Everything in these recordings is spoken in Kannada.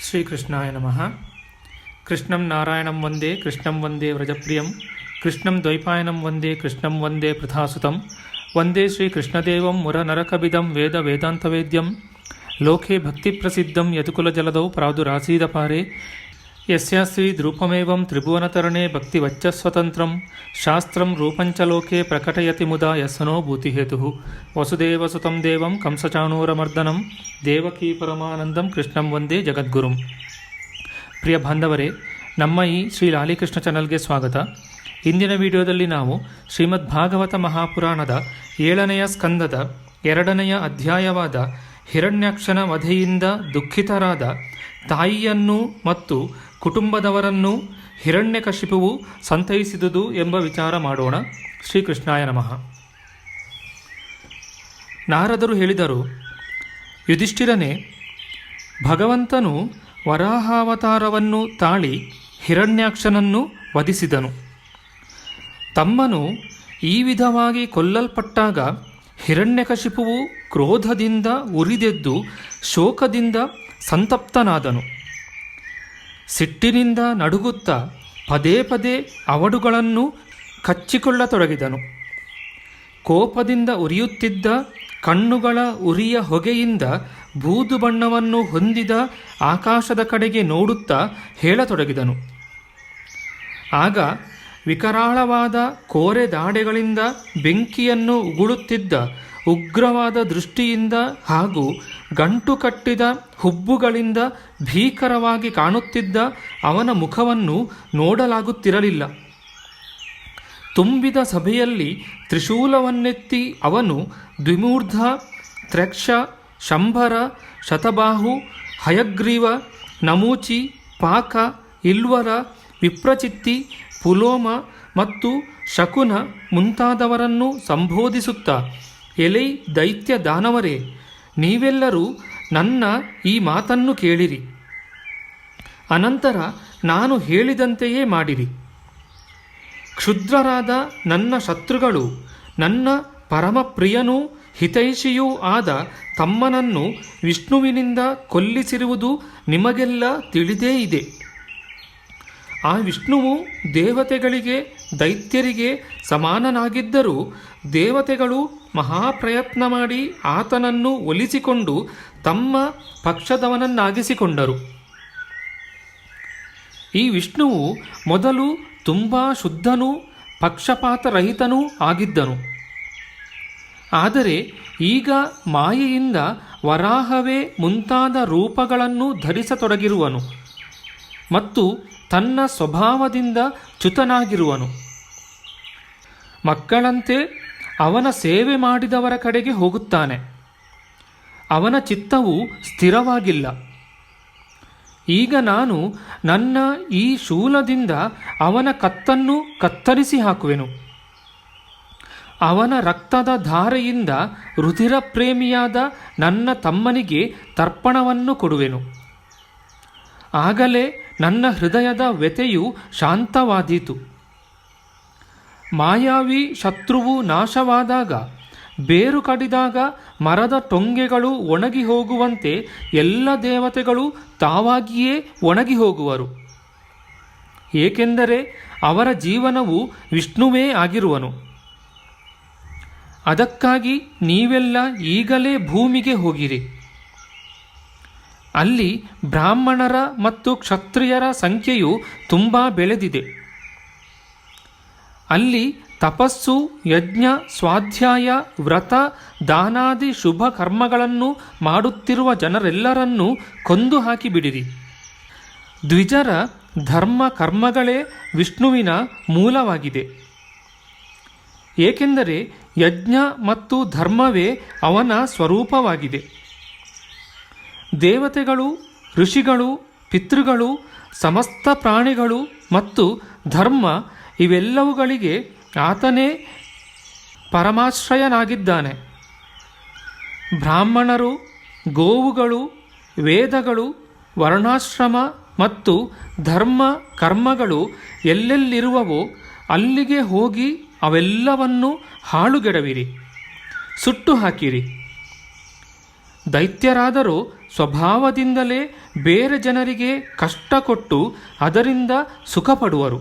ಶ್ರೀಕೃಷ್ಣಾಯ ನಮಃ. ಕೃಷ್ಣಂ ನಾರಾಯಣಂ ವಂದೇ ಕೃಷ್ಣಂ ವಂದೇ ವ್ರಜಪ್ರಿಯಂ ಕೃಷ್ಣಂ ದ್ವೈಪಾಯನಂ ವಂದೇ ಕೃಷ್ಣಂ ವಂದೇ ಪೃಥಾಸುತಂ ವಂದೇ ಶ್ರೀಕೃಷ್ಣದೇವಂ ಮುರನರಕಬಿದಂ ವೇದ ವೇದಾಂತವೇದ್ಯಂ ಲೋಕೆ ಭಕ್ತಿಪ್ರಸಿದ್ಧಂ ಯದುಕುಲಜಲದೌ ಪ್ರಾದುರಾಸೀದಪಾರೆ ಯಸ್ಯಾಸ್ತ್ರೀ ದ್ರೂಪಮೇವಂ ತ್ರಿಭುವನತರಣೆ ಭಕ್ತಿವಚ್ಚಸ್ವತಂತ್ರಂ ಶಾಸ್ತ್ರಂ ರೂಪಂಚ ಲೋಕೆ ಪ್ರಕಟಯತಿ ಮುದಾ ಯಸ್ಸನೋ ಭೂತಿಹೇತುಃ ವಸುದೇವಸುತಂ ದೇವಂ ಕಂಸಚಾಣೂರಮರ್ದನಂ ದೇವಕೀ ಪರಮಾನಂದಂ ಕೃಷ್ಣಂ ವಂದೇ ಜಗದ್ಗುರುಂ. ಪ್ರಿಯ ಬಾಂಧವರೇ, ನಮ್ಮ ಈ ಶ್ರೀ ಲಾಲಿಕೃಷ್ಣ ಚಾನಲ್ಗೆ ಸ್ವಾಗತ. ಇಂದಿನ ವಿಡಿಯೋದಲ್ಲಿ ನಾವು ಶ್ರೀಮದ್ ಭಾಗವತ ಮಹಾಪುರಾಣದ 7ನೇ ಸ್ಕಂದದ 2ನೇ ಅಧ್ಯಾಯವಾದ ಹಿರಣ್ಯಾಕ್ಷನ ವಧೆಯಿಂದ ದುಃಖಿತರಾದ ತಾಯಿಯನ್ನು ಮತ್ತು ಕುಟುಂಬದವರನ್ನು ಹಿರಣ್ಯಕಶಿಪುವು ಸಂತೈಸಿದುದು ಎಂಬ ವಿಚಾರ ಮಾಡೋಣ. ಶ್ರೀಕೃಷ್ಣಾಯ ನಮಃ. ನಾರದರು ಹೇಳಿದರು, ಯುಧಿಷ್ಠಿರನೇ, ಭಗವಂತನು ವರಾಹಾವತಾರವನ್ನು ತಾಳಿ ಹಿರಣ್ಯಾಕ್ಷನನ್ನು ವಧಿಸಿದನು. ತಮ್ಮನು ಈ ವಿಧವಾಗಿ ಕೊಲ್ಲಲ್ಪಟ್ಟಾಗ ಹಿರಣ್ಯಕಶಿಪುವು ಕ್ರೋಧದಿಂದ ಉರಿದೆದ್ದು ಶೋಕದಿಂದ ಸಂತಪ್ತನಾದನು. ಸಿಟ್ಟಿನಿಂದ ನಡುಗುತ್ತಾ ಪದೇ ಪದೇ ಅವಡುಗಳನ್ನು ಕಚ್ಚಿಕೊಳ್ಳತೊಡಗಿದನು. ಕೋಪದಿಂದ ಉರಿಯುತ್ತಿದ್ದ ಕಣ್ಣುಗಳ ಉರಿಯ ಹೊಗೆಯಿಂದ ಬೂದು ಬಣ್ಣವನ್ನು ಹೊಂದಿದ ಆಕಾಶದ ಕಡೆಗೆ ನೋಡುತ್ತಾ ಹೇಳತೊಡಗಿದನು. ಆಗ ವಿಕರಾಳವಾದ ಕೋರೆ ದಾಡೆಗಳಿಂದ ಬೆಂಕಿಯನ್ನು ಉಗುಳುತ್ತಿದ್ದ ಉಗ್ರವಾದ ದೃಷ್ಟಿಯಿಂದ ಹಾಗೂ ಗಂಟು ಕಟ್ಟಿದ ಹುಬ್ಬುಗಳಿಂದ ಭೀಕರವಾಗಿ ಕಾಣುತ್ತಿದ್ದ ಅವನ ಮುಖವನ್ನು ನೋಡಲಾಗುತ್ತಿರಲಿಲ್ಲ. ತುಂಬಿದ ಸಭೆಯಲ್ಲಿ ತ್ರಿಶೂಲವನ್ನೆತ್ತಿ ಅವನು ದ್ವಿಮೂರ್ಧ, ತ್ರಕ್ಷ, ಶಂಭರ, ಶತಬಾಹು, ಹಯಗ್ರೀವ, ನಮೂಚಿ, ಪಾಕ, ಇಲ್ವರ, ವಿಪ್ರಚಿತ್ತಿ, ಪುಲೋಮ ಮತ್ತು ಶಕುನ ಮುಂತಾದವರನ್ನು ಸಂಬೋಧಿಸುತ್ತಾ, ಎಲೈ ದೈತ್ಯ ದಾನವರೇ, ನೀವೆಲ್ಲರೂ ನನ್ನ ಈ ಮಾತನ್ನು ಕೇಳಿರಿ. ಅನಂತರ ನಾನು ಹೇಳಿದಂತೆಯೇ ಮಾಡಿರಿ. ಕ್ಷುದ್ರರಾದ ನನ್ನ ಶತ್ರುಗಳು ನನ್ನ ಪರಮಪ್ರಿಯನೂ ಹಿತೈಷಿಯೂ ಆದ ತಮ್ಮನನ್ನು ವಿಷ್ಣುವಿನಿಂದ ಕೊಲ್ಲಿಸಿರುವುದು ನಿಮಗೆಲ್ಲ ತಿಳಿದೇ ಇದೆ. ಆ ವಿಷ್ಣುವು ದೇವತೆಗಳಿಗೆ ದೈತ್ಯರಿಗೆ ಸಮಾನನಾಗಿದ್ದರೂ ದೇವತೆಗಳು ಮಹಾಪ್ರಯತ್ನ ಮಾಡಿ ಆತನನ್ನು ಒಲಿಸಿಕೊಂಡು ತಮ್ಮ ಪಕ್ಷದವನನ್ನಾಗಿಸಿಕೊಂಡರು. ಈ ವಿಷ್ಣುವು ಮೊದಲು ತುಂಬ ಶುದ್ಧನೂ ಪಕ್ಷಪಾತರಹಿತನೂ ಆಗಿದ್ದನು. ಆದರೆ ಈಗ ಮಾಯೆಯಿಂದ ವರಾಹವೇ ಮುಂತಾದ ರೂಪಗಳನ್ನು ಧರಿಸತೊಡಗಿರುವನು ಮತ್ತು ತನ್ನ ಸ್ವಭಾವದಿಂದ ಚ್ಯುತನಾಗಿರುವನು. ಮಕ್ಕಳಂತೆ ಅವನ ಸೇವೆ ಮಾಡಿದವರ ಕಡೆಗೆ ಹೋಗುತ್ತಾನೆ. ಅವನ ಚಿತ್ತವು ಸ್ಥಿರವಾಗಿಲ್ಲ. ಈಗ ನಾನು ನನ್ನ ಈ ಶೂಲದಿಂದ ಅವನ ಕತ್ತನ್ನು ಕತ್ತರಿಸಿ ಹಾಕುವೆನು. ಅವನ ರಕ್ತದ ಧಾರೆಯಿಂದ ರುಧಿರ ಪ್ರೇಮಿಯಾದ ನನ್ನ ತಮ್ಮನಿಗೆ ತರ್ಪಣವನ್ನು ಕೊಡುವೆನು. ಆಗಲೇ ನನ್ನ ಹೃದಯದ ವ್ಯಥೆಯು ಶಾಂತವಾದೀತು. ಮಾಯಾವಿ ಶತ್ರುವು ನಾಶವಾದಾಗ, ಬೇರು ಕಡಿದಾಗ ಮರದ ಟೊಂಗೆಗಳು ಒಣಗಿ ಹೋಗುವಂತೆ ಎಲ್ಲ ದೇವತೆಗಳು ತಾವಾಗಿಯೇ ಒಣಗಿ ಹೋಗುವರು. ಏಕೆಂದರೆ ಅವರ ಜೀವನವು ವಿಷ್ಣುವೇ ಆಗಿರುವನು. ಅದಕ್ಕಾಗಿ ನೀವೆಲ್ಲ ಈಗಲೇ ಭೂಮಿಗೆ ಹೋಗಿರಿ. ಅಲ್ಲಿ ಬ್ರಾಹ್ಮಣರ ಮತ್ತು ಕ್ಷತ್ರಿಯರ ಸಂಖ್ಯೆಯು ತುಂಬ ಬೆಳೆದಿದೆ. ಅಲ್ಲಿ ತಪಸ್ಸು, ಯಜ್ಞ, ಸ್ವಾಧ್ಯಾಯ, ವ್ರತ, ದಾನಾದಿ ಶುಭ ಕರ್ಮಗಳನ್ನು ಮಾಡುತ್ತಿರುವ ಜನರೆಲ್ಲರನ್ನೂ ಕೊಂದು ಹಾಕಿಬಿಡಿರಿ. ದ್ವಿಜರ ಧರ್ಮ ಕರ್ಮಗಳೇ ವಿಷ್ಣುವಿನ ಮೂಲವಾಗಿದೆ. ಏಕೆಂದರೆ ಯಜ್ಞ ಮತ್ತು ಧರ್ಮವೇ ಅವನ ಸ್ವರೂಪವಾಗಿದೆ. ದೇವತೆಗಳು, ಋಷಿಗಳು, ಪಿತೃಗಳು, ಸಮಸ್ತ ಪ್ರಾಣಿಗಳು ಮತ್ತು ಧರ್ಮ ಇವೆಲ್ಲವುಗಳಿಗೆ ಆತನೇ ಪರಮಾಶ್ರಯನಾಗಿದ್ದಾನೆ. ಬ್ರಾಹ್ಮಣರು, ಗೋವುಗಳು, ವೇದಗಳು, ವರ್ಣಾಶ್ರಮ ಮತ್ತು ಧರ್ಮ ಕರ್ಮಗಳು ಎಲ್ಲೆಲ್ಲಿರುವವೋ ಅಲ್ಲಿಗೆ ಹೋಗಿ ಅವೆಲ್ಲವನ್ನು ಹಾಳುಗೆಡವಿರಿ, ಸುಟ್ಟು ಹಾಕಿರಿ. ದೈತ್ಯರಾದರೂ ಸ್ವಭಾವದಿಂದಲೇ ಬೇರೆ ಜನರಿಗೆ ಕಷ್ಟ ಕೊಟ್ಟು ಅದರಿಂದ ಸುಖಪಡುವರು.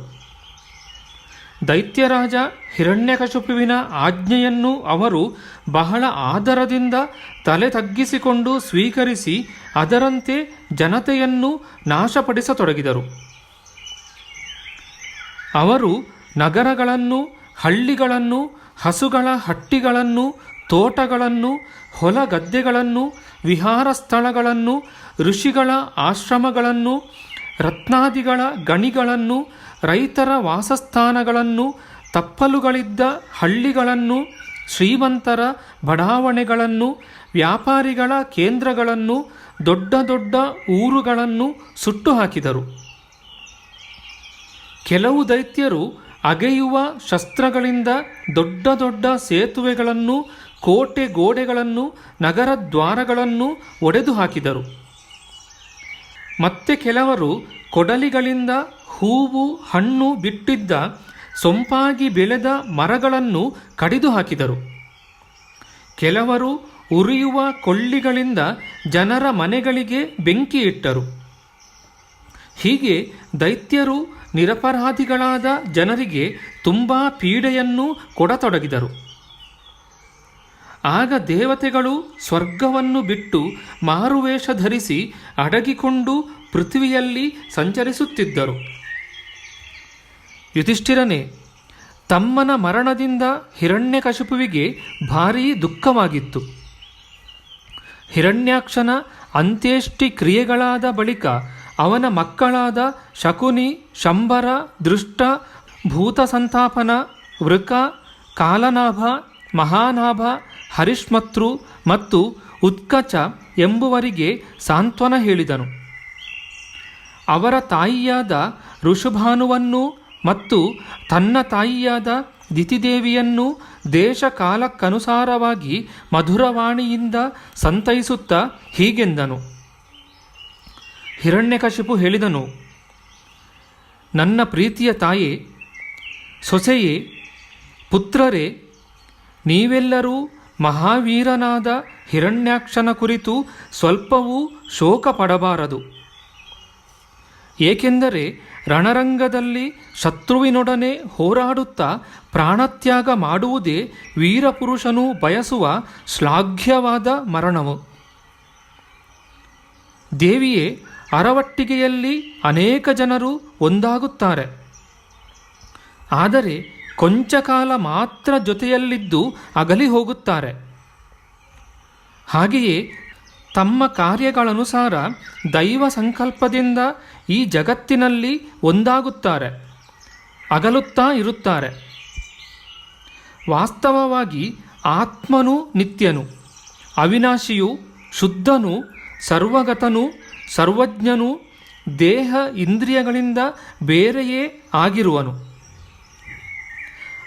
ದೈತ್ಯರಾಜ ಹಿರಣ್ಯಕಶಿಪುವಿನ ಆಜ್ಞೆಯನ್ನು ಅವರು ಬಹಳ ಆದರದಿಂದ ತಲೆ ತಗ್ಗಿಸಿಕೊಂಡು ಸ್ವೀಕರಿಸಿ ಅದರಂತೆ ಜನತೆಯನ್ನು ನಾಶಪಡಿಸತೊಡಗಿದರು. ಅವರು ನಗರಗಳನ್ನು, ಹಳ್ಳಿಗಳನ್ನು, ಹಸುಗಳ ಹಟ್ಟಿಗಳನ್ನು, ತೋಟಗಳನ್ನು, ಹೊಲ ಗದ್ದೆಗಳನ್ನು, ವಿಹಾರ ಸ್ಥಳಗಳನ್ನು, ಋಷಿಗಳ ಆಶ್ರಮಗಳನ್ನು, ರತ್ನಾದಿಗಳ ಗಣಿಗಳನ್ನು, ರೈತರ ವಾಸಸ್ಥಾನಗಳನ್ನು, ತಪ್ಪಲುಗಳಿದ್ದ ಹಳ್ಳಿಗಳನ್ನು, ಶ್ರೀಮಂತರ ಬಡಾವಣೆಗಳನ್ನು, ವ್ಯಾಪಾರಿಗಳ ಕೇಂದ್ರಗಳನ್ನು, ದೊಡ್ಡ ದೊಡ್ಡ ಊರುಗಳನ್ನು ಸುಟ್ಟು ಹಾಕಿದರು. ಕೆಲವು ದೈತ್ಯರು ಅಗೆಯುವ ಶಸ್ತ್ರಗಳಿಂದ ದೊಡ್ಡ ದೊಡ್ಡ ಸೇತುವೆಗಳನ್ನು, ಕೋಟೆ ಗೋಡೆಗಳನ್ನು, ನಗರ ದ್ವಾರಗಳನ್ನು ಒಡೆದು ಹಾಕಿದರು. ಮತ್ತೆ ಕೆಲವರು ಕೊಡಲಿಗಳಿಂದ ಹೂವು ಹಣ್ಣು ಬಿಟ್ಟಿದ್ದ ಸೊಂಪಾಗಿ ಬೆಳೆದ ಮರಗಳನ್ನು ಕಡಿದು ಹಾಕಿದರು. ಕೆಲವರು ಉರಿಯುವ ಕೊಳ್ಳಿಗಳಿಂದ ಜನರ ಮನೆಗಳಿಗೆ ಬೆಂಕಿ ಇಟ್ಟರು. ಹೀಗೆ ದೈತ್ಯರು ನಿರಪರಾಧಿಗಳಾದ ಜನರಿಗೆ ತುಂಬ ಪೀಡೆಯನ್ನು ಕೊಡತೊಡಗಿದರು. ಆಗ ದೇವತೆಗಳು ಸ್ವರ್ಗವನ್ನು ಬಿಟ್ಟು ಮಾರುವೇಷ ಧರಿಸಿ ಅಡಗಿಕೊಂಡು ಪೃಥ್ವಿಯಲ್ಲಿ ಸಂಚರಿಸುತ್ತಿದ್ದರು. ಯುಧಿಷ್ಠಿರನೇ, ತಮ್ಮನ ಮರಣದಿಂದ ಹಿರಣ್ಯಕಶಿಪುವಿಗೆ ಭಾರೀ ದುಃಖವಾಗಿತ್ತು. ಹಿರಣ್ಯಾಕ್ಷನ ಅಂತ್ಯೇಷ್ಟಿ ಕ್ರಿಯೆಗಳಾದ ಬಳಿಕ ಅವನ ಮಕ್ಕಳಾದ ಶಕುನಿ, ಶಂಬರ, ದೃಷ್ಟ, ಭೂತಸಂತಾಪನ, ವೃಕ, ಕಾಲನಾಭ, ಮಹಾನಾಭ, ಹರಿಶ್ಮತೃ ಮತ್ತು ಉತ್ಕಚ ಎಂಬುವರಿಗೆ ಸಾಂತ್ವನ ಹೇಳಿದನು. ಅವರ ತಾಯಿಯಾದ ಋಷಭಾನುವನ್ನು ಮತ್ತು ತನ್ನ ತಾಯಿಯಾದ ದಿತಿದೇವಿಯನ್ನು ದೇಶ ಕಾಲಕ್ಕನುಸಾರವಾಗಿ ಮಧುರವಾಣಿಯಿಂದ ಸಂತೈಸುತ್ತಾ ಹೀಗೆಂದನು. ಹಿರಣ್ಯಕಶಿಪು ಹೇಳಿದನು, ನನ್ನ ಪ್ರೀತಿಯ ತಾಯೇ, ಸೊಸೆಯೇ, ಪುತ್ರರೇ, ನೀವೆಲ್ಲರೂ ಮಹಾವೀರನಾದ ಹಿರಣ್ಯಾಕ್ಷನ ಕುರಿತು ಸ್ವಲ್ಪವೂ ಶೋಕ ಪಡಬಾರದು. ಏಕೆಂದರೆ ರಣರಂಗದಲ್ಲಿ ಶತ್ರುವಿನೊಡನೆ ಹೋರಾಡುತ್ತಾ ಪ್ರಾಣತ್ಯಾಗ ಮಾಡುವುದೇ ವೀರಪುರುಷನು ಬಯಸುವ ಶ್ಲಾಘ್ಯವಾದ ಮರಣವು. ದೇವಿಯೇ, ಅರವಟ್ಟಿಗೆಯಲ್ಲಿ ಅನೇಕ ಜನರು ಒಂದಾಗುತ್ತಾರೆ. ಆದರೆ ಕೊಂಚ ಕಾಲ ಮಾತ್ರ ಜೊತೆಯಲ್ಲಿದ್ದು ಅಗಲಿ ಹೋಗುತ್ತಾರೆ. ಹಾಗೆಯೇ ತಮ್ಮ ಕಾರ್ಯಗಳನುಸಾರ ದೈವ ಸಂಕಲ್ಪದಿಂದ ಈ ಜಗತ್ತಿನಲ್ಲಿ ಒಂದಾಗುತ್ತಾರೆ, ಅಗಲುತ್ತಾ ಇರುತ್ತಾರೆ. ವಾಸ್ತವವಾಗಿ ಆತ್ಮನು ನಿತ್ಯನು, ಅವಿನಾಶಿಯು, ಶುದ್ಧನು, ಸರ್ವಗತನು, ಸರ್ವಜ್ಞನು, ದೇಹ ಇಂದ್ರಿಯಗಳಿಂದ ಬೇರೆಯೇ ಆಗಿರುವನು.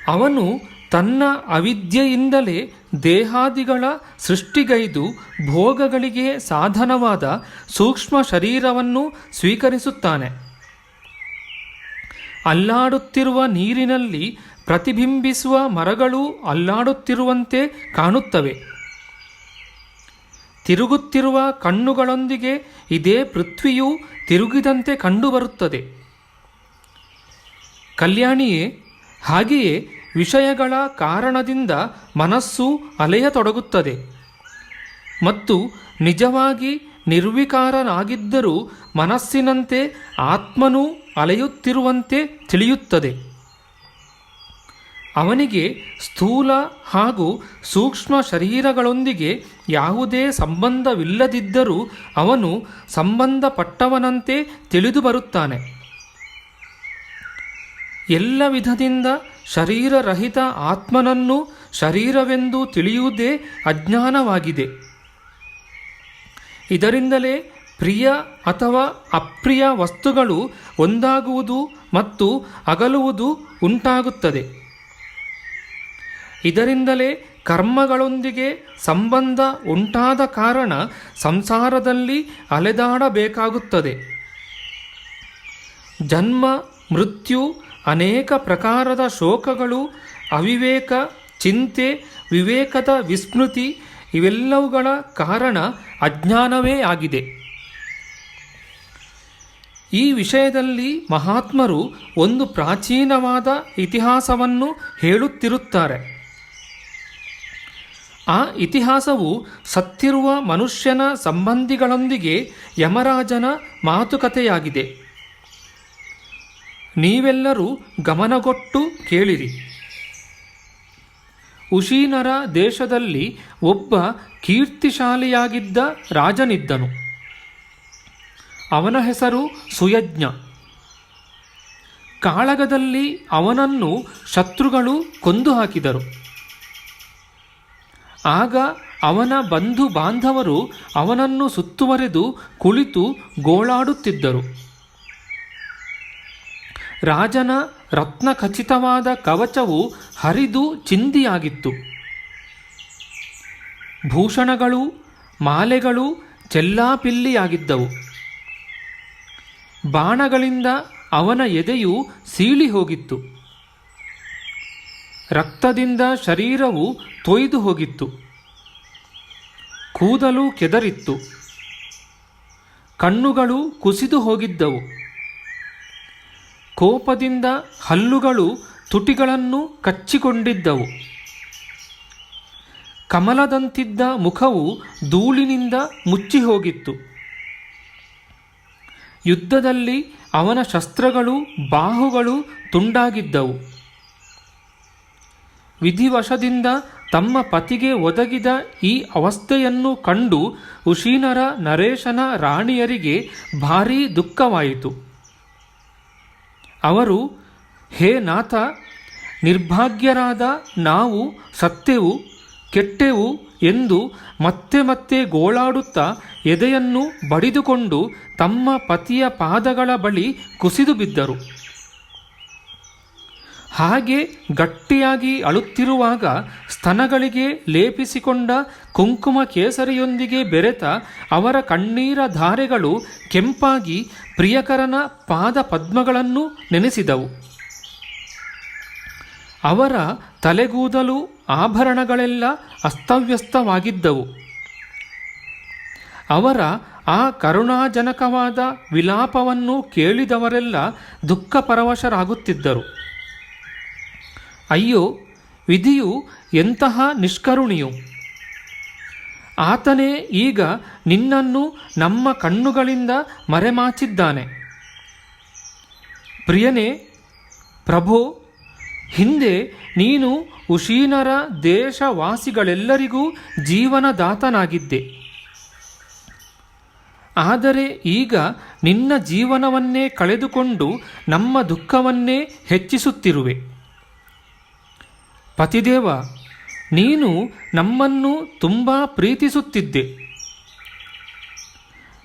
ಅವನು ತನ್ನ ಅವಿದ್ಯೆಯಿಂದಲೇ ದೇಹಾದಿಗಳ ಸೃಷ್ಟಿಗೈದು ಭೋಗಗಳಿಗೆ ಸಾಧನವಾದ ಸೂಕ್ಷ್ಮ ಶರೀರವನ್ನು ಸ್ವೀಕರಿಸುತ್ತಾನೆ. ಅಲ್ಲಾಡುತ್ತಿರುವ ನೀರಿನಲ್ಲಿ ಪ್ರತಿಬಿಂಬಿಸುವ ಮರಗಳು ಅಲ್ಲಾಡುತ್ತಿರುವಂತೆ ಕಾಣುತ್ತವೆ. ತಿರುಗುತ್ತಿರುವ ಕಣ್ಣುಗಳೊಂದಿಗೆ ಇದೇ ಪೃಥ್ವಿಯು ತಿರುಗಿದಂತೆ ಕಂಡುಬರುತ್ತದೆ. ಕಲ್ಯಾಣಿಯೇ, ಹಾಗೆಯೇ ವಿಷಯಗಳ ಕಾರಣದಿಂದ ಮನಸ್ಸು ಅಲೆಯತೊಡಗುತ್ತದೆ ಮತ್ತು ನಿಜವಾಗಿ ನಿರ್ವಿಕಾರನಾಗಿದ್ದರೂ ಮನಸ್ಸಿನಂತೆ ಆತ್ಮನೂ ಅಲೆಯುತ್ತಿರುವಂತೆ ತಿಳಿಯುತ್ತದೆ. ಅವನಿಗೆ ಸ್ಥೂಲ ಹಾಗೂ ಸೂಕ್ಷ್ಮ ಶರೀರಗಳೊಂದಿಗೆ ಯಾವುದೇ ಸಂಬಂಧವಿಲ್ಲದಿದ್ದರೂ ಅವನು ಸಂಬಂಧಪಟ್ಟವನಂತೆ ತಿಳಿದುಬರುತ್ತಾನೆ. ಎಲ್ಲ ವಿಧದಿಂದ ಶರೀರರಹಿತ ಆತ್ಮನನ್ನು ಶರೀರವೆಂದು ತಿಳಿಯುವುದೇ ಅಜ್ಞಾನವಾಗಿದೆ. ಇದರಿಂದಲೇ ಪ್ರಿಯ ಅಥವಾ ಅಪ್ರಿಯ ವಸ್ತುಗಳು ಒಂದಾಗುವುದು ಮತ್ತು ಅಗಲುವುದು ಉಂಟಾಗುತ್ತದೆ. ಇದರಿಂದಲೇ ಕರ್ಮಗಳೊಂದಿಗೆ ಸಂಬಂಧ ಉಂಟಾದ ಕಾರಣ ಸಂಸಾರದಲ್ಲಿ ಅಲೆದಾಡಬೇಕಾಗುತ್ತದೆ. ಜನ್ಮ, ಮೃತ್ಯು, ಅನೇಕ ಪ್ರಕಾರದ ಶೋಕಗಳು, ಅವಿವೇಕ, ಚಿಂತೆ, ವಿವೇಕದ ವಿಸ್ಮೃತಿ ಇವೆಲ್ಲವುಗಳ ಕಾರಣ ಅಜ್ಞಾನವೇ ಆಗಿದೆ. ಈ ವಿಷಯದಲ್ಲಿ ಮಹಾತ್ಮರು ಒಂದು ಪ್ರಾಚೀನವಾದ ಇತಿಹಾಸವನ್ನು ಹೇಳುತ್ತಿರುತ್ತಾರೆ. ಆ ಇತಿಹಾಸವು ಸತ್ತಿರುವ ಮನುಷ್ಯನ ಸಂಬಂಧಿಗಳೊಂದಿಗೆ ಯಮರಾಜನ ಮಾತುಕತೆಯಾಗಿದೆ. ನೀವೆಲ್ಲರೂ ಗಮನಗೊಟ್ಟು ಕೇಳಿರಿ. ಉಶೀನರ ದೇಶದಲ್ಲಿ ಒಬ್ಬ ಕೀರ್ತಿಶಾಲಿಯಾಗಿದ್ದ ರಾಜನಿದ್ದನು. ಅವನ ಹೆಸರು ಸುಯಜ್ಞ. ಕಾಳಗದಲ್ಲಿ ಅವನನ್ನು ಶತ್ರುಗಳು ಕೊಂದು ಹಾಕಿದರು. ಆಗ ಅವನ ಬಂಧು ಬಾಂಧವರು ಅವನನ್ನು ಸುತ್ತುವರೆದು ಕುಳಿತು ಗೋಳಾಡುತ್ತಿದ್ದರು. ರಾಜನ ರತ್ನಖಚಿತವಾದ ಕವಚವು ಹರಿದು ಚಿಂದಿಯಾಗಿತ್ತು. ಭೂಷಣಗಳು ಮಾಲೆಗಳು ಚೆಲ್ಲಾಪಿಲ್ಲಿಯಾಗಿದ್ದವು. ಬಾಣಗಳಿಂದ ಅವನ ಎದೆಯು ಸೀಳಿ ಹೋಗಿತ್ತು. ರಕ್ತದಿಂದ ಶರೀರವು ತೊಯ್ದು ಹೋಗಿತ್ತು. ಕೂದಲು ಕೆದರಿತ್ತು. ಕಣ್ಣುಗಳು ಕುಸಿದು ಹೋಗಿದ್ದವು. ಕೋಪದಿಂದ ಹಲ್ಲುಗಳು ತುಟಿಗಳನ್ನು ಕಚ್ಚಿಕೊಂಡಿದ್ದವು. ಕಮಲದಂತಿದ್ದ ಮುಖವು ಧೂಳಿನಿಂದ ಮುಚ್ಚಿಹೋಗಿತ್ತು. ಯುದ್ಧದಲ್ಲಿ ಅವನ ಶಸ್ತ್ರಗಳು ಬಾಹುಗಳು ತುಂಡಾಗಿದ್ದವು. ವಿಧಿವಶದಿಂದ ತಮ್ಮ ಪತಿಗೆ ಒದಗಿದ ಈ ಅವಸ್ಥೆಯನ್ನು ಕಂಡು ಉಶೀನರ ನರೇಶನ ರಾಣಿಯರಿಗೆ ಭಾರೀ ದುಃಖವಾಯಿತು. ಅವರು, ಹೇ ನಾಥ, ನಿರ್ಭಾಗ್ಯರಾದ ನಾವು ಸತ್ತೆವು, ಕೆಟ್ಟೆವು ಎಂದು ಮತ್ತೆ ಮತ್ತೆ ಗೋಳಾಡುತ್ತಾ ಎದೆಯನ್ನು ಬಡಿದುಕೊಂಡು ತಮ್ಮ ಪತಿಯ ಪಾದಗಳ ಬಳಿ ಕುಸಿದು ಬಿದ್ದರು. ಹಾಗೆ ಗಟ್ಟಿಯಾಗಿ ಅಳುತ್ತಿರುವಾಗ ಸ್ತನಗಳಿಗೆ ಲೇಪಿಸಿಕೊಂಡ ಕುಂಕುಮ ಕೇಸರಿಯೊಂದಿಗೆ ಬೆರೆತ ಅವರ ಕಣ್ಣೀರ ಧಾರೆಗಳು ಕೆಂಪಾಗಿ ಪ್ರಿಯಕರನ ಪಾದ ಪದ್ಮಗಳನ್ನು ನೆನೆಸಿದವು. ಅವರ ತಲೆಗೂದಲು ಆಭರಣಗಳೆಲ್ಲ ಅಸ್ತವ್ಯಸ್ತವಾಗಿದ್ದವು. ಅವರ ಆ ಕರುಣಾಜನಕವಾದ ವಿಲಾಪವನ್ನು ಕೇಳಿದವರೆಲ್ಲ ದುಃಖಪರವಶರಾಗುತ್ತಿದ್ದರು. ಅಯ್ಯೋ, ವಿಧಿಯು ಎಂತಹ ನಿಷ್ಕರುಣಿಯು! ಆತನೇ ಈಗ ನಿನ್ನನ್ನು ನಮ್ಮ ಕಣ್ಣುಗಳಿಂದ ಮರೆಮಾಚಿದ್ದಾನೆ. ಪ್ರಿಯನೇ, ಪ್ರಭೋ, ಹಿಂದೆ ನೀನು ಉಶೀನರ ದೇಶವಾಸಿಗಳೆಲ್ಲರಿಗೂ ಜೀವನದಾತನಾಗಿದ್ದೆ. ಆದರೆ ಈಗ ನಿನ್ನ ಜೀವನವನ್ನೇ ಕಳೆದುಕೊಂಡು ನಮ್ಮ ದುಃಖವನ್ನೇ ಹೆಚ್ಚಿಸುತ್ತಿರುವೆ. ಪತಿದೇವ, ನೀನು ನಮ್ಮನ್ನು ತುಂಬ ಪ್ರೀತಿಸುತ್ತಿದ್ದೆ.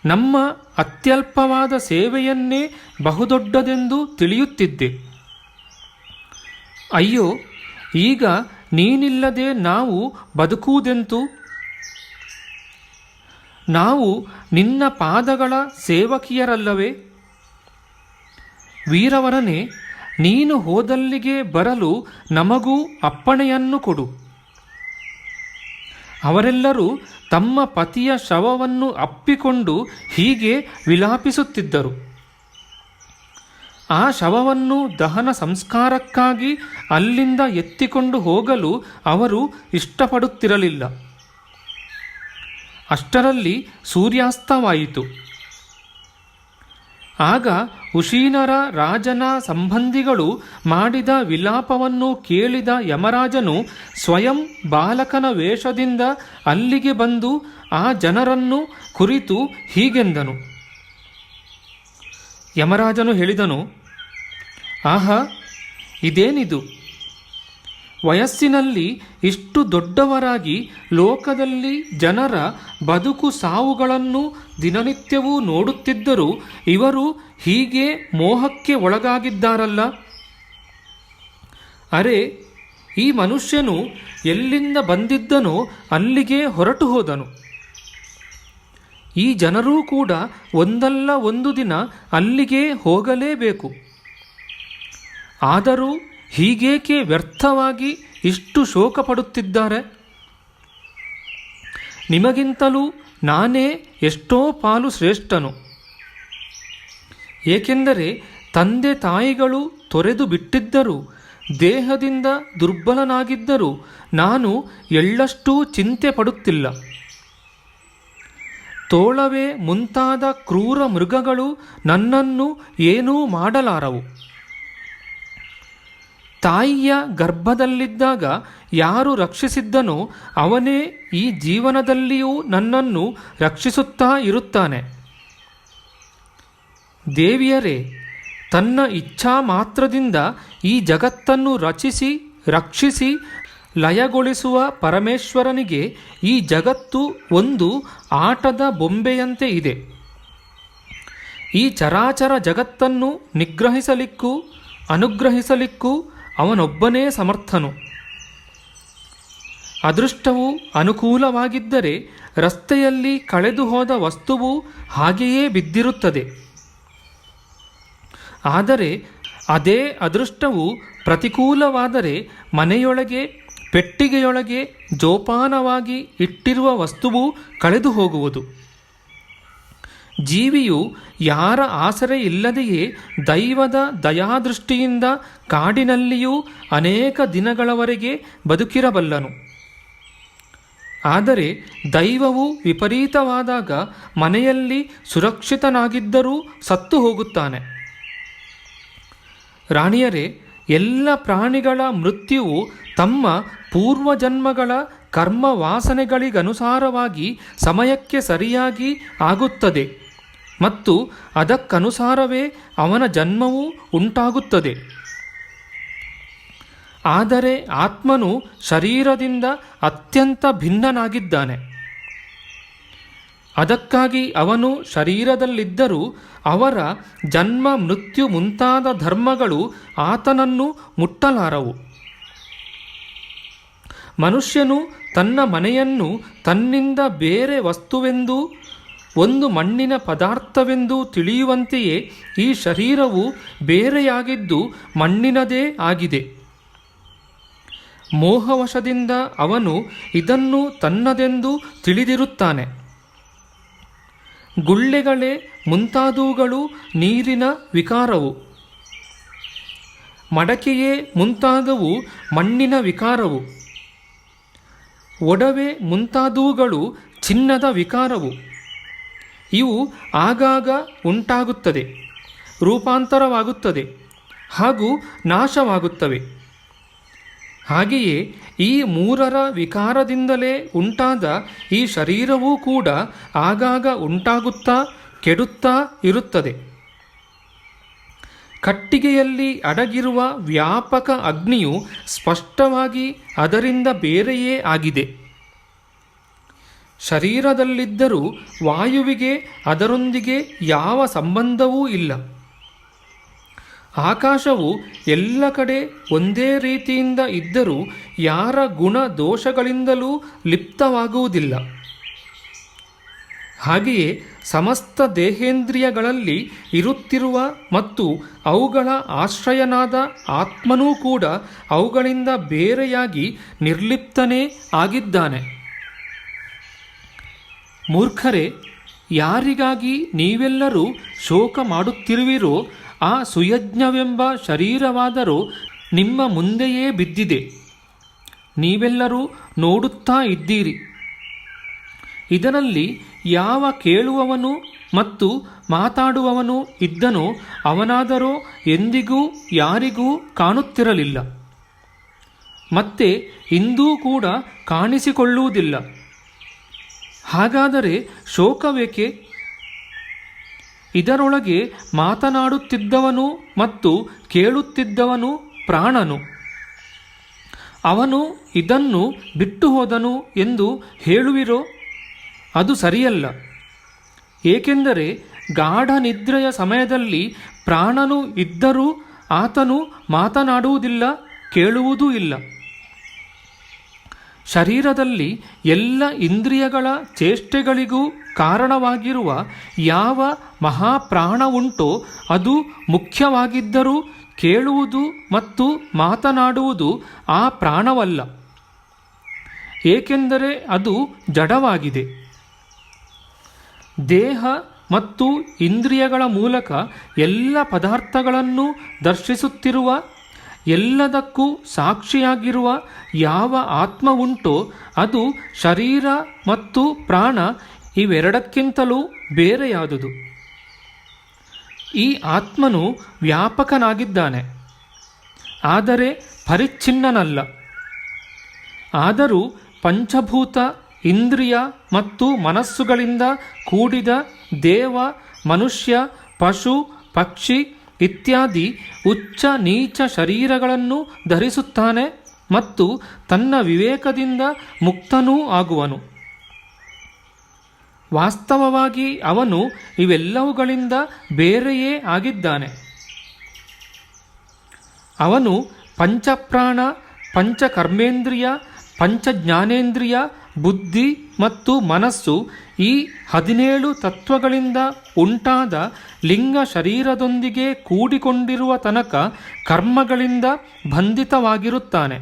ನಮ್ಮ ಅತ್ಯಲ್ಪವಾದ ಸೇವೆಯನ್ನೇ ಬಹುದೊಡ್ಡದೆಂದು ತಿಳಿಯುತ್ತಿದ್ದೆ. ಅಯ್ಯೋ, ಈಗ ನೀನಿಲ್ಲದೆ ನಾವು ಬದುಕುವುದೆಂತು? ನಾವು ನಿನ್ನ ಪಾದಗಳ ಸೇವಕಿಯರಲ್ಲವೇ? ವೀರವರನೇ, ನೀನು ಹೋದಲ್ಲಿಗೆ ಬರಲು ನಮಗೂ ಅಪ್ಪಣೆಯನ್ನು ಕೊಡು. ಅವರೆಲ್ಲರೂ ತಮ್ಮ ಪತಿಯ ಶವವನ್ನು ಅಪ್ಪಿಕೊಂಡು ಹೀಗೆ ವಿಲಾಪಿಸುತ್ತಿದ್ದರು. ಆ ಶವವನ್ನು ದಹನ ಸಂಸ್ಕಾರಕ್ಕಾಗಿ ಅಲ್ಲಿಂದ ಎತ್ತಿಕೊಂಡು ಹೋಗಲು ಅವರು ಇಷ್ಟಪಡುತ್ತಿರಲಿಲ್ಲ. ಅಷ್ಟರಲ್ಲಿ ಸೂರ್ಯಾಸ್ತವಾಯಿತು. ಆಗ ಉಶೀನರ ರಾಜನ ಸಂಬಂಧಿಗಳು ಮಾಡಿದ ವಿಲಾಪವನ್ನು ಕೇಳಿದ ಯಮರಾಜನು ಸ್ವಯಂ ಬಾಲಕನ ವೇಷದಿಂದ ಅಲ್ಲಿಗೆ ಬಂದು ಆ ಜನರನ್ನು ಕುರಿತು ಹೀಗೆಂದನು. ಯಮರಾಜನು ಹೇಳಿದನು, ಆಹಾ, ಇದೇನಿದು? ವಯಸ್ಸಿನಲ್ಲಿ ಇಷ್ಟು ದೊಡ್ಡವರಾಗಿ ಲೋಕದಲ್ಲಿ ಜನರ ಬದುಕು ಸಾವುಗಳನ್ನು ದಿನನಿತ್ಯವೂ ನೋಡುತ್ತಿದ್ದರೂ ಇವರು ಹೀಗೆ ಮೋಹಕ್ಕೆ ಒಳಗಾಗಿದ್ದಾರಲ್ಲ. ಅರೆ, ಈ ಮನುಷ್ಯನು ಎಲ್ಲಿಂದ ಬಂದಿದ್ದನೋ ಅಲ್ಲಿಗೆ ಹೊರಟು ಹೋದನು. ಈ ಜನರೂ ಕೂಡ ಒಂದಲ್ಲ ಒಂದು ದಿನ ಅಲ್ಲಿಗೆ ಹೋಗಲೇಬೇಕು. ಆದರೂ ಹೀಗೇಕೆ ವ್ಯರ್ಥವಾಗಿ ಇಷ್ಟು ಶೋಕ ಪಡುತ್ತಿದ್ದಾರೆ? ನಿಮಗಿಂತಲೂ ನಾನೇ ಎಷ್ಟೋ ಪಾಲು ಶ್ರೇಷ್ಠನು. ಏಕೆಂದರೆ ತಂದೆ ತಾಯಿಗಳು ತೊರೆದು ಬಿಟ್ಟಿದ್ದರೂ, ದೇಹದಿಂದ ದುರ್ಬಲನಾಗಿದ್ದರೂ ನಾನು ಎಳ್ಳಷ್ಟೂ ಚಿಂತೆ ಪಡುತ್ತಿಲ್ಲ. ತೋಳವೇ ಮುಂತಾದ ಕ್ರೂರ ಮೃಗಗಳು ನನ್ನನ್ನು ಏನೂ ಮಾಡಲಾರವು. ತಾಯಿಯ ಗರ್ಭದಲ್ಲಿದ್ದಾಗ ಯಾರು ರಕ್ಷಿಸಿದ್ದನೋ ಅವನೇ ಈ ಜೀವನದಲ್ಲಿಯೂ ನನ್ನನ್ನು ರಕ್ಷಿಸುತ್ತಾ ಇರುತ್ತಾನೆ. ದೇವಿಯರೇ, ತನ್ನ ಇಚ್ಛಾ ಮಾತ್ರದಿಂದ ಈ ಜಗತ್ತನ್ನು ರಕ್ಷಿಸಿ ಲಯಗೊಳಿಸುವ ಪರಮೇಶ್ವರನಿಗೆ ಈ ಜಗತ್ತು ಒಂದು ಆಟದ ಬೊಂಬೆಯಂತೆ ಇದೆ. ಈ ಚರಾಚರ ಜಗತ್ತನ್ನು ನಿಗ್ರಹಿಸಲಿಕ್ಕೂ ಅನುಗ್ರಹಿಸಲಿಕ್ಕೂ ಅವನೊಬ್ಬನೇ ಸಮರ್ಥನು. ಅದೃಷ್ಟವು ಅನುಕೂಲವಾಗಿದ್ದರೆ ರಸ್ತೆಯಲ್ಲಿ ಕಳೆದು ಹೋದ ವಸ್ತುವು ಹಾಗೆಯೇ ಬಿದ್ದಿರುತ್ತದೆ. ಆದರೆ ಅದೇ ಅದೃಷ್ಟವು ಪ್ರತಿಕೂಲವಾದರೆ ಮನೆಯೊಳಗೆ ಪೆಟ್ಟಿಗೆಯೊಳಗೆ ಜೋಪಾನವಾಗಿ ಇಟ್ಟಿರುವ ವಸ್ತುವು ಕಳೆದು ಹೋಗುವುದು. ಜೀವಿಯು ಯಾರ ಆಸರೆ ಇಲ್ಲದೆಯೇ ದೈವದ ದಯಾದೃಷ್ಟಿಯಿಂದ ಕಾಡಿನಲ್ಲಿಯೂ ಅನೇಕ ದಿನಗಳವರೆಗೆ ಬದುಕಿರಬಲ್ಲನು. ಆದರೆ ದೈವವು ವಿಪರೀತವಾದಾಗ ಮನೆಯಲ್ಲಿ ಸುರಕ್ಷಿತನಾಗಿದ್ದರೂ ಸತ್ತು ಹೋಗುತ್ತಾನೆ. ರಾಣಿಯರೇ, ಎಲ್ಲ ಪ್ರಾಣಿಗಳ ಮೃತ್ಯುವು ತಮ್ಮ ಪೂರ್ವಜನ್ಮಗಳ ಕರ್ಮ ವಾಸನೆಗಳಿಗನುಸಾರವಾಗಿ ಸಮಯಕ್ಕೆ ಸರಿಯಾಗಿ ಆಗುತ್ತದೆ ಮತ್ತು ಅದಕ್ಕನುಸಾರವೇ ಅವನ ಜನ್ಮವೂ ಉಂಟಾಗುತ್ತದೆ. ಆದರೆ ಆತ್ಮನು ಶರೀರದಿಂದ ಅತ್ಯಂತ ಭಿನ್ನನಾಗಿದ್ದಾನೆ. ಅದಕ್ಕಾಗಿ ಅವನು ಶರೀರದಲ್ಲಿದ್ದರೂ ಅವರ ಜನ್ಮ ಮೃತ್ಯು ಮುಂತಾದ ಧರ್ಮಗಳು ಆತನನ್ನು ಮುಟ್ಟಲಾರವು. ಮನುಷ್ಯನು ತನ್ನ ಮನೆಯನ್ನು ತನ್ನಿಂದ ಬೇರೆ ವಸ್ತುವೆಂದೂ ಒಂದು ಮಣ್ಣಿನ ಪದಾರ್ಥವೆಂದೂ ತಿಳಿಯುವಂತೆಯೇ ಈ ಶರೀರವು ಬೇರೆಯಾಗಿದ್ದು ಮಣ್ಣಿನದೇ ಆಗಿದೆ. ಮೋಹವಶದಿಂದ ಅವನು ಇದನ್ನು ತನ್ನದೆಂದು ತಿಳಿದಿರುತ್ತಾನೆ. ಗುಳ್ಳೆಗಳೇ ಮುಂತಾದವುಗಳು ನೀರಿನ ವಿಕಾರವು, ಮಡಕೆಯೇ ಮುಂತಾದವು ಮಣ್ಣಿನ ವಿಕಾರವು, ಒಡವೆ ಮುಂತಾದವುಗಳು ಚಿನ್ನದ ವಿಕಾರವು. ಇವು ಆಗಾಗ ಉಂಟಾಗುತ್ತದೆ, ರೂಪಾಂತರವಾಗುತ್ತದೆ ಹಾಗೂ ನಾಶವಾಗುತ್ತವೆ. ಹಾಗೆಯೇ ಈ ಮೂರರ ವಿಕಾರದಿಂದಲೇ ಉಂಟಾದ ಈ ಶರೀರವೂ ಕೂಡ ಆಗಾಗ ಉಂಟಾಗುತ್ತಾ ಕೆಡುತ್ತಾ ಇರುತ್ತದೆ. ಕಟ್ಟಿಗೆಯಲ್ಲಿ ಅಡಗಿರುವ ವ್ಯಾಪಕ ಅಗ್ನಿಯು ಸ್ಪಷ್ಟವಾಗಿ ಅದರಿಂದ ಬೇರೆಯೇ ಆಗಿದೆ. ಶರೀರದಲ್ಲಿದ್ದರೂ ವಾಯುವಿಗೆ ಅದರೊಂದಿಗೆ ಯಾವ ಸಂಬಂಧವೂ ಇಲ್ಲ. ಆಕಾಶವು ಎಲ್ಲ ಕಡೆ ಒಂದೇ ರೀತಿಯಿಂದ ಇದ್ದರೂ ಯಾರ ಗುಣ ದೋಷಗಳಿಂದಲೂ ಲಿಪ್ತವಾಗುವುದಿಲ್ಲ. ಹಾಗೆಯೇ ಸಮಸ್ತ ದೇಹೇಂದ್ರಿಯಗಳಲ್ಲಿ ಇರುತ್ತಿರುವ ಮತ್ತು ಅವುಗಳ ಆಶ್ರಯನಾದ ಆತ್ಮನೂ ಕೂಡ ಅವುಗಳಿಂದ ಬೇರೆಯಾಗಿ ನಿರ್ಲಿಪ್ತನೇ ಆಗಿದ್ದಾನೆ. ಮೂರ್ಖರೇ, ಯಾರಿಗಾಗಿ ನೀವೆಲ್ಲರೂ ಶೋಕ ಮಾಡುತ್ತಿರುವಿರೋ ಆ ಸುಯಜ್ಞವೆಂಬ ಶರೀರವಾದರೂ ನಿಮ್ಮ ಮುಂದೆಯೇ ಬಿದ್ದಿದೆ. ನೀವೆಲ್ಲರೂ ನೋಡುತ್ತಾ ಇದ್ದೀರಿ. ಇದರಲ್ಲಿ ಯಾವ ಕೇಳುವವನು ಮತ್ತು ಮಾತಾಡುವವನು ಇದ್ದನೋ ಅವನಾದರೋ ಎಂದಿಗೂ ಯಾರಿಗೂ ಕಾಣುತ್ತಿರಲಿಲ್ಲ, ಮತ್ತೆ ಇಂದೂ ಕೂಡ ಕಾಣಿಸಿಕೊಳ್ಳುವುದಿಲ್ಲ. ಹಾಗಾದರೆ ಶೋಕವೇಕೆ? ಇದರೊಳಗೆ ಮಾತನಾಡುತ್ತಿದ್ದವನು ಮತ್ತು ಕೇಳುತ್ತಿದ್ದವನು ಪ್ರಾಣನು. ಅವನು ಇದನ್ನು ಬಿಟ್ಟು ಹೋದನು ಎಂದು ಹೇಳುವಿರೋ? ಅದು ಸರಿಯಲ್ಲ. ಏಕೆಂದರೆ ಗಾಢ ನಿದ್ರೆಯ ಸಮಯದಲ್ಲಿ ಪ್ರಾಣನು ಇದ್ದರೂ ಆತನು ಮಾತನಾಡುವುದಿಲ್ಲ, ಕೇಳುವುದೂ ಇಲ್ಲ. ಶರೀರದಲ್ಲಿ ಎಲ್ಲ ಇಂದ್ರಿಯಗಳ ಚೇಷ್ಟೆಗಳಿಗೂ ಕಾರಣವಾಗಿರುವ ಯಾವ ಮಹಾಪ್ರಾಣವುಂಟೋ ಅದು ಮುಖ್ಯವಾಗಿದ್ದರೂ ಕೇಳುವುದು ಮತ್ತು ಮಾತನಾಡುವುದು ಆ ಪ್ರಾಣವಲ್ಲ. ಏಕೆಂದರೆ ಅದು ಜಡವಾಗಿದೆ. ದೇಹ ಮತ್ತು ಇಂದ್ರಿಯಗಳ ಮೂಲಕ ಎಲ್ಲ ಪದಾರ್ಥಗಳನ್ನು ದರ್ಶಿಸುತ್ತಿರುವ, ಎಲ್ಲದಕ್ಕೂ ಸಾಕ್ಷಿಯಾಗಿರುವ ಯಾವ ಆತ್ಮ ಉಂಟೋ ಅದು ಶರೀರ ಮತ್ತು ಪ್ರಾಣ ಇವೆರಡಕ್ಕಿಂತಲೂ ಬೇರೆಯಾದುದು. ಈ ಆತ್ಮನು ವ್ಯಾಪಕನಾಗಿದ್ದಾನೆ, ಆದರೆ ಪರಿಚ್ಛಿನ್ನನಲ್ಲ. ಆದರೂ ಪಂಚಭೂತ, ಇಂದ್ರಿಯ ಮತ್ತು ಮನಸ್ಸುಗಳಿಂದ ಕೂಡಿದ ದೇವ, ಮನುಷ್ಯ, ಪಶು, ಪಕ್ಷಿ ಇತ್ಯಾದಿ ಉಚ್ಚ ನೀಚ ಶರೀರಗಳನ್ನು ಧರಿಸುತ್ತಾನೆ ಮತ್ತು ತನ್ನ ವಿವೇಕದಿಂದ ಮುಕ್ತನೂ ಆಗುವನು. ವಾಸ್ತವವಾಗಿ ಅವನು ಇವೆಲ್ಲವುಗಳಿಂದ ಬೇರೆಯೇ ಆಗಿದ್ದಾನೆ. ಅವನು ಪಂಚಪ್ರಾಣ, ಪಂಚಕರ್ಮೇಂದ್ರಿಯ, ಪಂಚಜ್ಞಾನೇಂದ್ರಿಯ, ಬುದ್ಧಿ ಮತ್ತು ಮನಸ್ಸು ಈ 17 ತತ್ವಗಳಿಂದ ಉಂಟಾದ ಲಿಂಗ ಶರೀರದೊಂದಿಗೆ ಕೂಡಿಕೊಂಡಿರುವ ತನಕ ಕರ್ಮಗಳಿಂದ ಬಂಧಿತವಾಗಿರುತ್ತಾನೆ.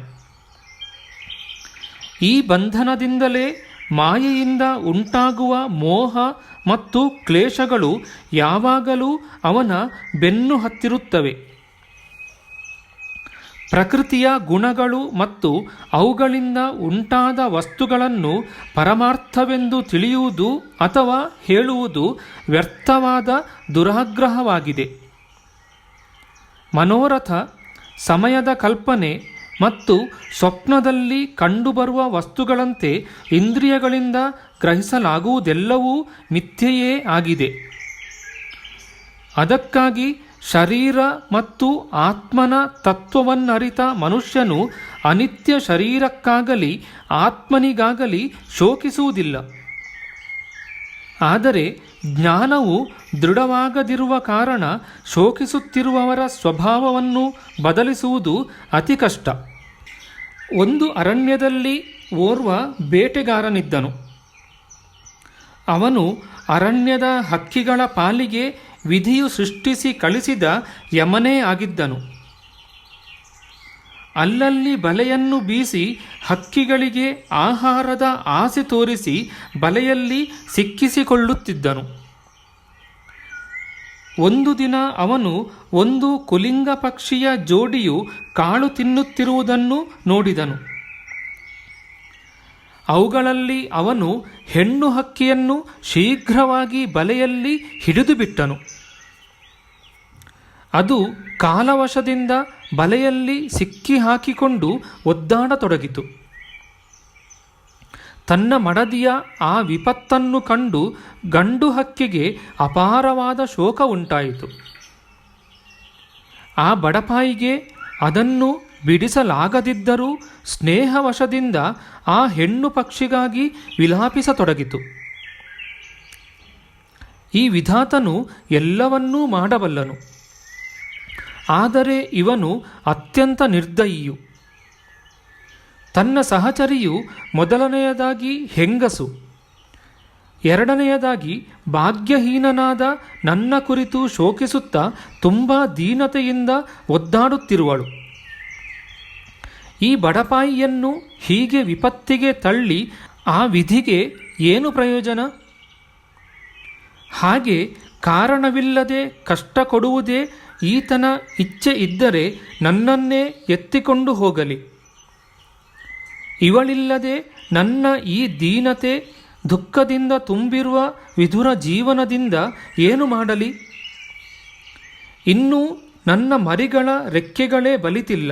ಈ ಬಂಧನದಿಂದಲೇ ಮಾಯೆಯಿಂದ ಉಂಟಾಗುವ ಮೋಹ ಮತ್ತು ಕ್ಲೇಶಗಳು ಯಾವಾಗಲೂ ಅವನ ಬೆನ್ನು ಹತ್ತಿರುತ್ತವೆ. ಪ್ರಕೃತಿಯ ಗುಣಗಳು ಮತ್ತು ಅವುಗಳಿಂದ ಉಂಟಾದ ವಸ್ತುಗಳನ್ನು ಪರಮಾರ್ಥವೆಂದು ತಿಳಿಯುವುದು ಅಥವಾ ಹೇಳುವುದು ವ್ಯರ್ಥವಾದ ದುರಾಗ್ರಹವಾಗಿದೆ. ಮನೋರಥ, ಸಮಯದ ಕಲ್ಪನೆ ಮತ್ತು ಸ್ವಪ್ನದಲ್ಲಿ ಕಂಡುಬರುವ ವಸ್ತುಗಳಂತೆ ಇಂದ್ರಿಯಗಳಿಂದ ಗ್ರಹಿಸಲಾಗುವುದೆಲ್ಲವೂ ಮಿಥ್ಯೆಯೇ ಆಗಿದೆ. ಅದಕ್ಕಾಗಿ ಶರೀರ ಮತ್ತು ಆತ್ಮನ ತತ್ವವನ್ನರಿತ ಮನುಷ್ಯನು ಅನಿತ್ಯ ಶರೀರಕ್ಕಾಗಲಿ ಆತ್ಮನಿಗಾಗಲಿ ಶೋಕಿಸುವುದಿಲ್ಲ. ಆದರೆ ಜ್ಞಾನವು ದೃಢವಾಗದಿರುವ ಕಾರಣ ಶೋಕಿಸುತ್ತಿರುವವರ ಸ್ವಭಾವವನ್ನು ಬದಲಿಸುವುದು ಅತಿ ಕಷ್ಟ. ಒಂದು ಅರಣ್ಯದಲ್ಲಿ ಓರ್ವ ಬೇಟೆಗಾರನಿದ್ದನು. ಅವನು ಅರಣ್ಯದ ಹಕ್ಕಿಗಳ ಪಾಲಿಗೆ ವಿಧಿಯು ಸೃಷ್ಟಿಸಿ ಕಳಿಸಿದ ಯಮನೇ ಆಗಿದ್ದನು. ಅಲ್ಲಲ್ಲಿ ಬಲೆಯನ್ನು ಬೀಸಿ ಹಕ್ಕಿಗಳಿಗೆ ಆಹಾರದ ಆಸೆ ತೋರಿಸಿ ಬಲೆಯಲ್ಲಿ ಸಿಕ್ಕಿಸಿಕೊಳ್ಳುತ್ತಿದ್ದನು. ಒಂದು ದಿನ ಅವನು ಒಂದು ಕುಲಿಂಗ ಪಕ್ಷಿಯ ಜೋಡಿಯು ಕಾಳು ತಿನ್ನುತ್ತಿರುವುದನ್ನು ನೋಡಿದನು. ಅವುಗಳಲ್ಲಿ ಅವನು ಹೆಣ್ಣು ಹಕ್ಕಿಯನ್ನು ಶೀಘ್ರವಾಗಿ ಬಲೆಯಲ್ಲಿ ಹಿಡಿದು ಬಿಟ್ಟನು. ಅದು ಕಾಲವಶದಿಂದ ಬಲೆಯಲ್ಲಿ ಸಿಕ್ಕಿ ಹಾಕಿಕೊಂಡು ಒದ್ದಾಡತೊಡಗಿತು. ತನ್ನ ಮಡದಿಯ ಆ ವಿಪತ್ತನ್ನು ಕಂಡು ಗಂಡು ಹಕ್ಕಿಗೆ ಅಪಾರವಾದ ಶೋಕ ಉಂಟಾಯಿತು. ಆ ಬಡಪಾಯಿಗೆ ಅದನ್ನು ಬಿಡಿಸಲಾಗದಿದ್ದರೂ ಸ್ನೇಹವಶದಿಂದ ಆ ಹೆಣ್ಣು ಪಕ್ಷಿಗಾಗಿ ವಿಲಾಪಿಸತೊಡಗಿತು. ಈ ವಿಧಾತನು ಎಲ್ಲವನ್ನೂ ಮಾಡಬಲ್ಲನು, ಆದರೆ ಇವನು ಅತ್ಯಂತ ನಿರ್ದಯಿಯು. ತನ್ನ ಸಹಚರಿಯು ಮೊದಲನೆಯದಾಗಿ ಹೆಂಗಸು, ಎರಡನೆಯದಾಗಿ ಭಾಗ್ಯಹೀನನಾದ ನನ್ನ ಕುರಿತು ಶೋಕಿಸುತ್ತಾ ತುಂಬ ದೀನತೆಯಿಂದ ಒದ್ದಾಡುತ್ತಿರುವಳು. ಈ ಬಡಪಾಯಿಯನ್ನು ಹೀಗೆ ವಿಪತ್ತಿಗೆ ತಳ್ಳಿ ಆ ವಿಧಿಗೆ ಏನು ಪ್ರಯೋಜನ? ಹಾಗೆ ಕಾರಣವಿಲ್ಲದೆ ಕಷ್ಟ ಕೊಡುವುದೇ ಈತನ ಇಚ್ಛೆ ಇದ್ದರೆ ನನ್ನನ್ನೇ ಎತ್ತಿಕೊಂಡು ಹೋಗಲಿ. ಇವಳಿಲ್ಲದೆ ನನ್ನ ಈ ದೀನತೆ ದುಃಖದಿಂದ ತುಂಬಿರುವ ವಿಧುರ ಜೀವನದಿಂದ ಏನು ಮಾಡಲಿ? ಇನ್ನೂ ನನ್ನ ಮರಿಗಳ ರೆಕ್ಕೆಗಳೇ ಬಲಿತಿಲ್ಲ.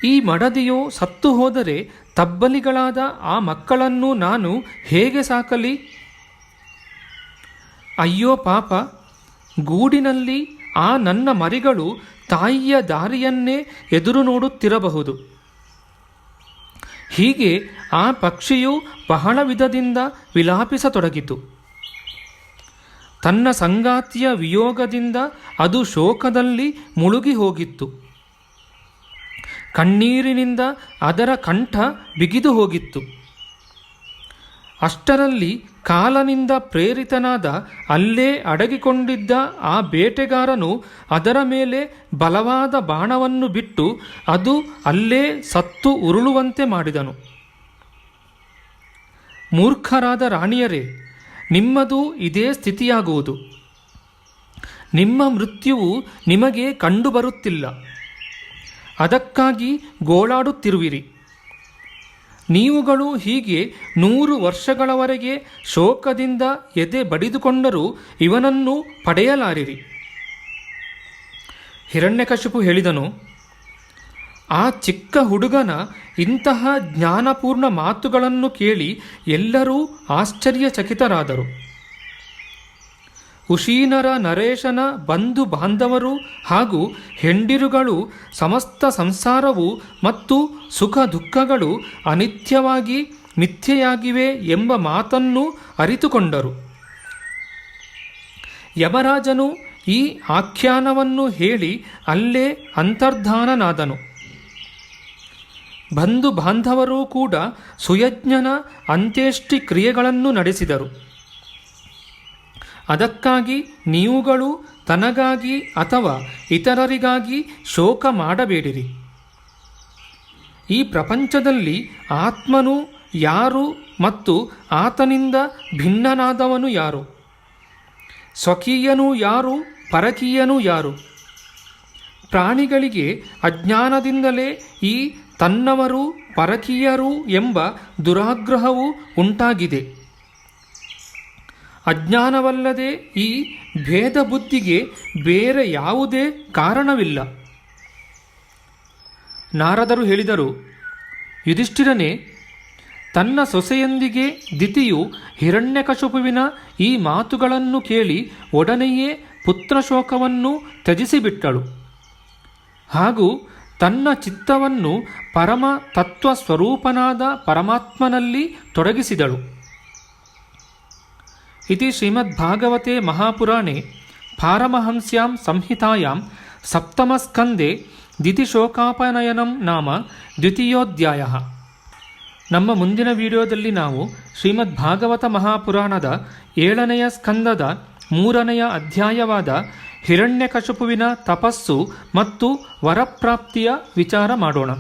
ಈ ಮಡದಿಯು ಸತ್ತು ಹೋದರೆ ತಬ್ಬಲಿಗಳಾದ ಆ ಮಕ್ಕಳನ್ನು ನಾನು ಹೇಗೆ ಸಾಕಲಿ? ಅಯ್ಯೋ ಪಾಪ! ಗೂಡಿನಲ್ಲಿ ಆ ನನ್ನ ಮರಿಗಳು ತಾಯಿಯ ದಾರಿಯನ್ನೇ ಎದುರು ನೋಡುತ್ತಿರಬಹುದು. ಹೀಗೆ ಆ ಪಕ್ಷಿಯು ಬಹಳ ವಿಧದಿಂದ ವಿಲಾಪಿಸತೊಡಗಿತು. ತನ್ನ ಸಂಗಾತಿಯ ವಿಯೋಗದಿಂದ ಅದು ಶೋಕದಲ್ಲಿ ಮುಳುಗಿ ಹೋಗಿತ್ತು. ಕಣ್ಣೀರಿನಿಂದ ಅದರ ಕಂಠ ಬಿಗಿದು ಹೋಗಿತ್ತು. ಅಷ್ಟರಲ್ಲಿ ಕಾಲನಿಂದ ಪ್ರೇರಿತನಾದ ಅಲ್ಲೇ ಅಡಗಿಕೊಂಡಿದ್ದ ಆ ಬೇಟೆಗಾರನು ಅದರ ಮೇಲೆ ಬಲವಾದ ಬಾಣವನ್ನು ಬಿಟ್ಟು ಅದು ಅಲ್ಲೇ ಸತ್ತು ಉರುಳುವಂತೆ ಮಾಡಿದನು. ಮೂರ್ಖರಾದ ರಾಣಿಯರೇ, ನಿಮ್ಮದು ಇದೇ ಸ್ಥಿತಿಯಾಗುವುದು. ನಿಮ್ಮ ಮೃತ್ಯುವು ನಿಮಗೆ ಕಂಡುಬರುತ್ತಿಲ್ಲ, ಅದಕ್ಕಾಗಿ ಗೋಳಾಡುತ್ತಿರುವಿರಿ. ನೀವುಗಳು ಹೀಗೆ 100 ವರ್ಷಗಳವರೆಗೆ ಶೋಕದಿಂದ ಎದೆ ಬಡಿದುಕೊಂಡರೂ ಇವನನ್ನು ಪಡೆಯಲಾರಿರಿ. ಹಿರಣ್ಯಕಶಿಪು ಹೇಳಿದನು, ಆ ಚಿಕ್ಕ ಹುಡುಗನ ಇಂತಹ ಜ್ಞಾನಪೂರ್ಣ ಮಾತುಗಳನ್ನು ಕೇಳಿ ಎಲ್ಲರೂ ಆಶ್ಚರ್ಯಚಕಿತರಾದರು. ಉಶೀನರ ನರೇಶನ ಬಂಧು ಬಾಂಧವರು ಹಾಗೂ ಹೆಂಡಿರುಗಳು ಸಮಸ್ತ ಸಂಸಾರವು ಮತ್ತು ಸುಖ ದುಃಖಗಳು ಅನಿತ್ಯವಾಗಿ ಮಿಥ್ಯೆಯಾಗಿವೆ ಎಂಬ ಮಾತನ್ನು ಅರಿತುಕೊಂಡರು. ಯಮರಾಜನು ಈ ಆಖ್ಯಾನವನ್ನು ಹೇಳಿ ಅಲ್ಲೇ ಅಂತರ್ಧಾನನಾದನು. ಬಂಧು ಬಾಂಧವರೂ ಕೂಡ ಸುಯಜ್ಞನ ಅಂತ್ಯೇಷ್ಟಿ ಕ್ರಿಯೆಗಳನ್ನು ನಡೆಸಿದರು. ಅದಕ್ಕಾಗಿ ನೀವುಗಳು ತನಗಾಗಿ ಅಥವಾ ಇತರರಿಗಾಗಿ ಶೋಕ ಮಾಡಬೇಡಿರಿ. ಈ ಪ್ರಪಂಚದಲ್ಲಿ ಆತ್ಮನು ಯಾರು ಮತ್ತು ಆತನಿಂದ ಭಿನ್ನನಾದವನು ಯಾರು? ಸ್ವಕೀಯನೂ ಯಾರು, ಪರಕೀಯನೂ ಯಾರು? ಪ್ರಾಣಿಗಳಿಗೆ ಅಜ್ಞಾನದಿಂದಲೇ ಈ ತನ್ನವರು ಪರಕೀಯರು ಎಂಬ ದುರಾಗ್ರಹವು ಉಂಟಾಗಿದೆ. ಅಜ್ಞಾನವಲ್ಲದೆ ಈ ಭೇದ ಬುದ್ಧಿಗೆ ಬೇರೆ ಯಾವುದೇ ಕಾರಣವಿಲ್ಲ. ನಾರದರು ಹೇಳಿದರು, ಯುಧಿಷ್ಠಿರನೇ, ತನ್ನ ಸೊಸೆಯೊಂದಿಗೆ ದಿತಿಯು ಹಿರಣ್ಯಕಶಿಪುವಿನ ಈ ಮಾತುಗಳನ್ನು ಕೇಳಿ ಒಡನೆಯೇ ಪುತ್ರಶೋಕವನ್ನು ತ್ಯಜಿಸಿಬಿಟ್ಟಳು ಹಾಗೂ ತನ್ನ ಚಿತ್ತವನ್ನು ಪರಮ ತತ್ವ ಸ್ವರೂಪನಾದ ಪರಮಾತ್ಮನಲ್ಲಿ ತೊಡಗಿಸಿದಳು. ಇತಿ ಶ್ರೀಮದ್ಭಾಗವತೆ ಮಹಾಪುರಾಣೆ ಪಾರಮಹಂಸ್ಯಾಂ ಸಂಹಿತಾಯಾಂ ಸಪ್ತಮಸ್ಕಂದೆ ದಿತಿಶೋಕಾಪನಯನಂ ನಾಮ ದ್ವಿತೀಯೋಧ್ಯಾಯ. ನಮ್ಮ ಮುಂದಿನ ವಿಡಿಯೋದಲ್ಲಿ ನಾವು ಶ್ರೀಮದ್ಭಾಗವತ ಮಹಾಪುರಾಣದ 7ನೆಯ ಸ್ಕಂದದ 3ನೆಯ ಅಧ್ಯಾಯವಾದ ಹಿರಣ್ಯಕಶಿಪುವಿನ ತಪಸ್ಸು ಮತ್ತು ವರಪ್ರಾಪ್ತಿಯ ವಿಚಾರ ಮಾಡೋಣ.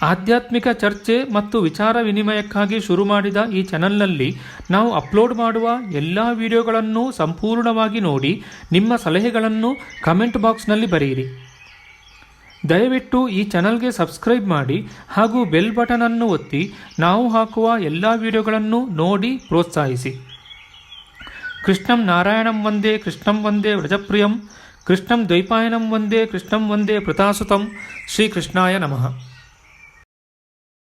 ಆಧ್ಯಾತ್ಮಿಕ ಚರ್ಚೆ ಮತ್ತು ವಿಚಾರ ವಿನಿಮಯಕ್ಕಾಗಿ ಶುರು ಮಾಡಿದ ಈ ಚಾನಲ್ನಲ್ಲಿ ನಾವು ಅಪ್ಲೋಡ್ ಮಾಡುವ ಎಲ್ಲ ವಿಡಿಯೋಗಳನ್ನು ಸಂಪೂರ್ಣವಾಗಿ ನೋಡಿ ನಿಮ್ಮ ಸಲಹೆಗಳನ್ನು ಕಮೆಂಟ್ ಬಾಕ್ಸ್ನಲ್ಲಿ ಬರೆಯಿರಿ. ದಯವಿಟ್ಟು ಈ ಚಾನಲ್ಗೆ ಸಬ್ಸ್ಕ್ರೈಬ್ ಮಾಡಿ ಹಾಗೂ ಬೆಲ್ ಬಟನನ್ನು ಒತ್ತಿ ನಾವು ಹಾಕುವ ಎಲ್ಲ ವಿಡಿಯೋಗಳನ್ನು ನೋಡಿ ಪ್ರೋತ್ಸಾಹಿಸಿ. ಕೃಷ್ಣಂ ನಾರಾಯಣಂ ವಂದೇ ಕೃಷ್ಣಂ ವಂದೇ ವ್ರಜಪ್ರಿಯಂ ಕೃಷ್ಣಂ ದ್ವೈಪಾಯನಂ ವಂದೇ ಕೃಷ್ಣಂ ವಂದೇ ಪೃತಾಸುತಂ. ಶ್ರೀಕೃಷ್ಣಾಯ ನಮಃ.